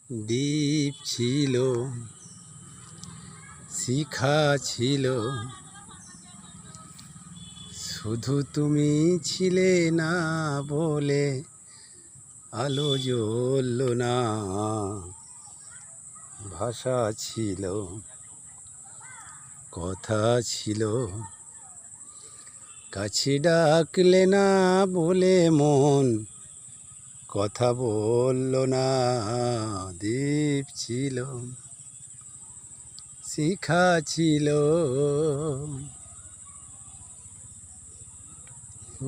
দ্বীপ ছিল, শিখা ছিল, শুধু তুমি ছিলে না বলে আলো জ্বলল না। ভাষা ছিল, কথা ছিল, কাছে ডাকলে না বলে মন কথা বলল না। দ্বীপ ছিল, শিখা ছিল,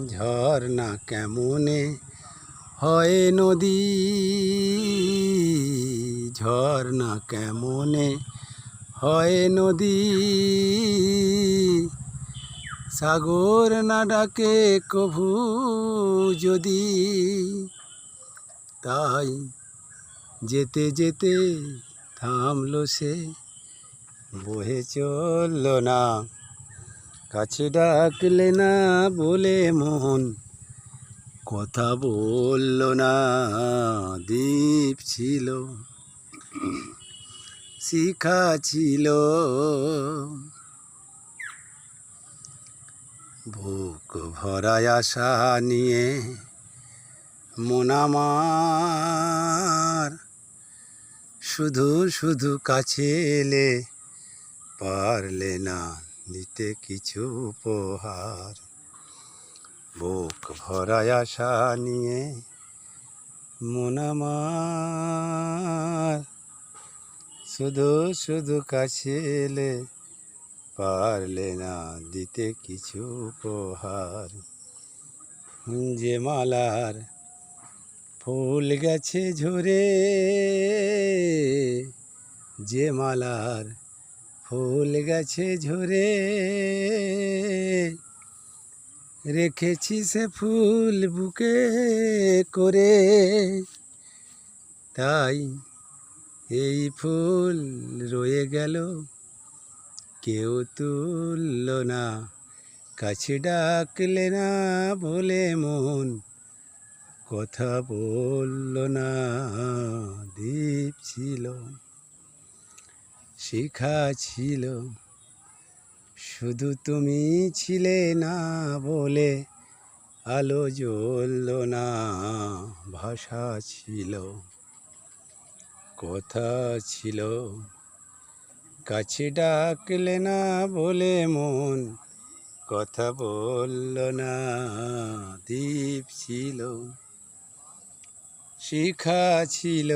ঝর্ণা কেমনে হয় নদী, ঝর্ণা কেমনে হয় নদী, সাগর না ডাকে কভু যদি। তাই যেতে যেতে থামলো সে, বহে চলল না। কাছে ডাকলে না বলে মন কথা বলল না। দ্বীপ ছিল, শিখা ছিল, বুক ভরা আশা নিয়ে মন আমার শুধু শুধু কাছে এলে পারলে না দিতে কিছু উপহার। বুক ভরা আশা নিয়ে মন আমার শুধু শুধু কাছে এলে পারলে না দিতে কিছু উপহার। যে মালার ফুল গেছে ঝরে, যে মালার ফুল গেছে ঝরে, রেখেছি সে ফুল বুকে করে। তাই এই ফুল রয়ে গেল, কেউ তুলল না। কাছে ডাকলে না বলে মন কথা বলল না। দ্বীপ ছিল, শিখা ছিল, শুধু তুমি ছিলে না বলে আলো জ্বলল না। ভাষা ছিল, কথা ছিল, কাছে ডাকলে না বলে মন কথা বলল না। দ্বীপ ছিল, শিখা ছিল।